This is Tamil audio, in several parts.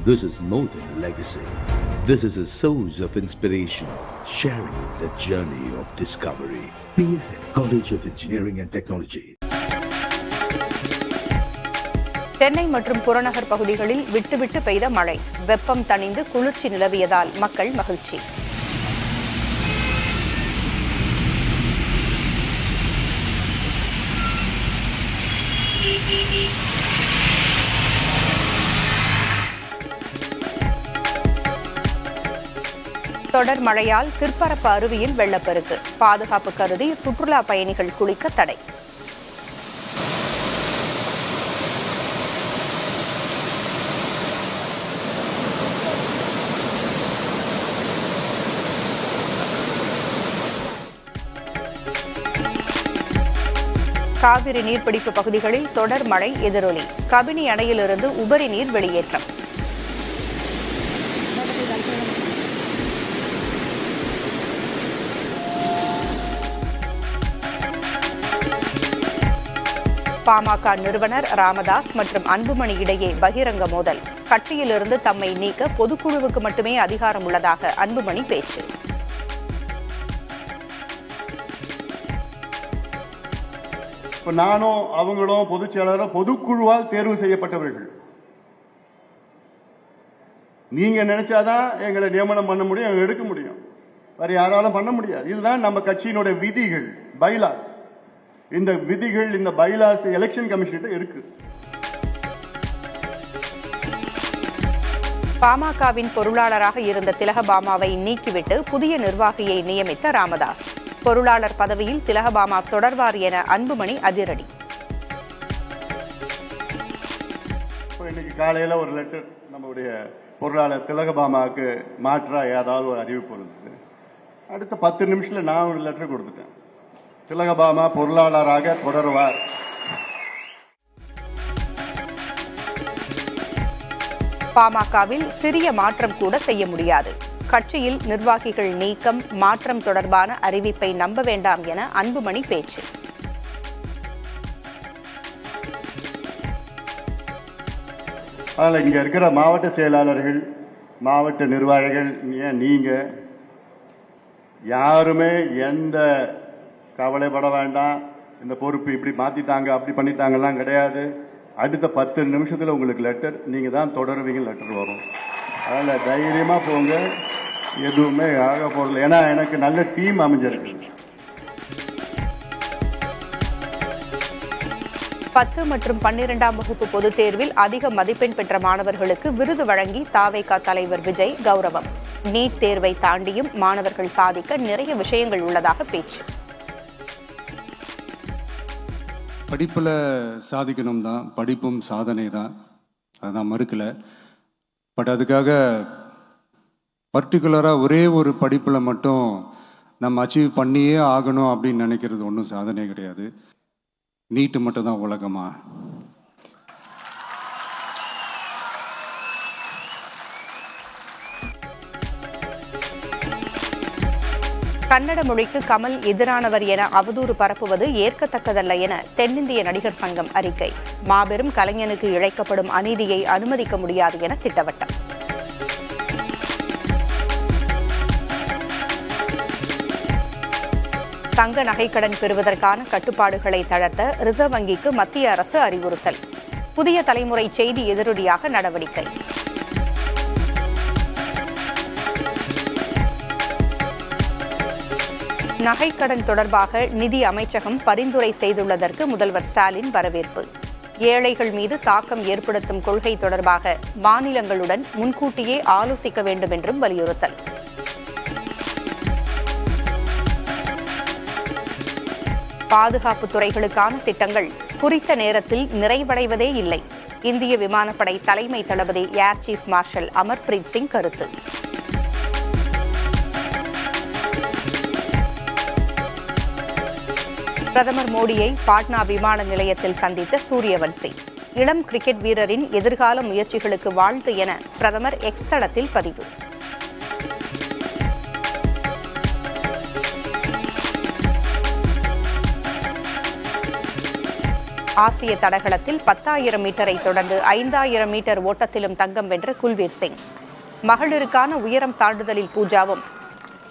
This is more than legacy. This is a source of inspiration, sharing the journey of discovery. PSN College of Engineering and Technology. Chennai மற்றும் புறநகர் பகுதிகளில் விட்டுவிட்டு பெய்த மழை, வெப்பம் தணிந்து குளிர்ச்சி நிலவியதால் மக்கள் மகிழ்ச்சி. தொடர் மழையால் திருப்பரப்பு அருவியில் வெள்ளப்பெருக்கு, பாதுகாப்பு கருதி சுற்றுலா பயணிகள் குளிக்க தடை. காவிரி நீர்பிடிப்பு பகுதிகளில் தொடர் மழை எதிரொலி, கபினி அணையிலிருந்து உபரி நீர் வெளியேற்றம். பாமக நிறுவனர் ராமதாஸ் மற்றும் அன்புமணி இடையே பகிரங்க மோதல், கட்சியிலிருந்து தம்மை நீக்க பொதுக்குழுவுக்கு மட்டுமே அதிகாரம் உள்ளதாக அன்புமணி பேச்சு. நானும் அவங்களும் பொதுச் செயலாளர் பொதுக்குழுவால் தேர்வு செய்யப்பட்டவர்கள். நீங்க நினைச்சாதான் எங்களை நியமனம் பண்ண முடியும், எடுக்க முடியும், வேற யாராலும் பண்ண முடியாது. இதுதான் நம்ம கட்சியினுடைய விதிகள், பைலாஸ். இந்த விதிகள், இந்த பைலாஸ் எலெக்ஷன் கமிஷன் இருக்கு. பாமகவின் பொருளாளராக இருந்த திலகபாமாவை நீக்கிவிட்டு புதிய நிர்வாகியை நியமித்த ராமதாஸ், பொருளாளர் பதவியில் திலகபாமா தொடர்வார் என அன்புமணி அதிரடி. இன்னைக்கு காலையில ஒரு லெட்டர் நம்முடைய பொருளாளர் திலகபாமாவுக்கு மாற்றா ஏதாவது ஒரு அறிவிப்பு இருந்தது. அடுத்த 10 நிமிஷத்துல நான் ஒரு லெட்டர் கொடுத்துட்டேன். திலகபாமா பொருளாளராக தொடர்வார். பாமகவில் சிறிய மாற்றம் கூட செய்ய முடியாது, கட்சியில் நிர்வாகிகள் நீக்கம் மாற்றம் தொடர்பான அறிவிப்பை நம்ப வேண்டாம் என அன்புமணி பேச்சு. அதில் இங்க இருக்கிற மாவட்ட செயலாளர்கள், மாவட்ட நிர்வாகிகள், நீங்க யாருமே எந்த கவலைப்பட வேண்டாம். இந்த பொறுப்பு இப்படி மாத்திட்டாங்க அப்படி பண்ணிட்டாங்கலாம் கிடையாது. அடுத்த 10 நிமிஷத்துல உங்களுக்கு லெட்டர், நீங்க தான் தொடருவீங்க, லெட்டர் வரும். அதனால தைரியமா போங்க, எதுவுமே ஆக போறதில்லை. ஏன்னா எனக்கு நல்ல டீம் அமைஞ்சிருக்கு. 10 மற்றும் 12ஆம் வகுப்பு பொதுத் தேர்வில் அதிக மதிப்பெண் பெற்ற மாணவர்களுக்கு விருது வழங்கி தாவேகா தலைவர் விஜய் கௌரவம். நீட் தேர்வை தாண்டியும் மாணவர்கள் சாதிக்க நிறைய விஷயங்கள் உள்ளதாக பேச்சு. படிப்பில் சாதிக்கணும் தான், படிப்பும் சாதனை தான், அதுதான் மறுக்கலை. பட் அதுக்காக பர்டிகுலராக ஒரே ஒரு படிப்பில் மட்டும் நம்ம அச்சீவ் பண்ணியே ஆகணும் அப்படின்னு நினைக்கிறது ஒன்றும் சாதனை கிடையாது. நீட்டு மட்டும் தான் உலகமா? கன்னட மொழிக்கு கமல் எதிரானவர் என அவதூறு பரப்புவது ஏற்கத்தக்கதல்ல என தென்னிந்திய நடிகர் சங்கம் அறிக்கை. மாபெரும் கலைஞனுக்கு இழைக்கப்படும் அநீதியை அனுமதிக்க முடியாது என திட்டவட்டம். தங்க நகைக்கடன் பெறுவதற்கான கட்டுப்பாடுகளை தளர்த்த ரிசர்வ் வங்கிக்கு மத்திய அரசு அறிவுறுத்தல். புதிய தலைமுறை செய்தி எதிரொலியாக நடவடிக்கை. நகைக்கடன் தொடர்பாக நிதி அமைச்சகம் பரிந்துரை செய்துள்ளதற்கு முதல்வர் ஸ்டாலின் வரவேற்பு. ஏழைகள் மீது தாக்கம் ஏற்படுத்தும் கொள்கை தொடர்பாக மாநிலங்களுடன் முன்கூட்டியே ஆலோசிக்க வேண்டும் என்றும் வலியுறுத்தல். பாதுகாப்பு துறைகளுக்கான திட்டங்கள் குறித்த நேரத்தில் நிறைவடைவதே இல்லை. இந்திய விமானப்படை தலைமை தளபதி air chief marshal Amarpreet Singh கருத்து. பிரதமர் மோடியை பாட்னா விமான நிலையத்தில் சந்தித்த சூரியவன்சி. இளம் கிரிக்கெட் வீரரின் எதிர்கால முயற்சிகளுக்கு வாழ்த்து என பிரதமர் எக்ஸ் தளத்தில் பதிவு. ஆசிய தடகளத்தில் 10,000 மீட்டரை தொடர்ந்து 5,000 மீட்டர் ஓட்டத்திலும் தங்கம் வென்ற குல்வீர் சிங். மகளிருக்கான உயரம் தாண்டுதலில் பூஜாவும்,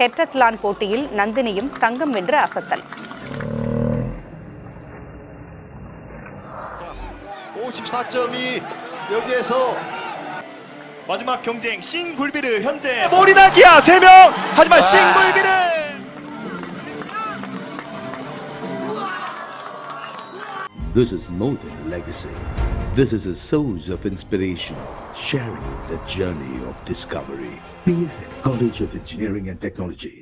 ஹெப்டத்லான் போட்டியில் நந்தினியும் தங்கம் வென்ற அசத்தல். 54점이 여기에서 마지막 경쟁 싱굴비르 현재 모리나기아 3명 하지만 싱굴비르 This is more than legacy. This is a source of inspiration, sharing the journey of discovery. PSN College of Engineering and Technology.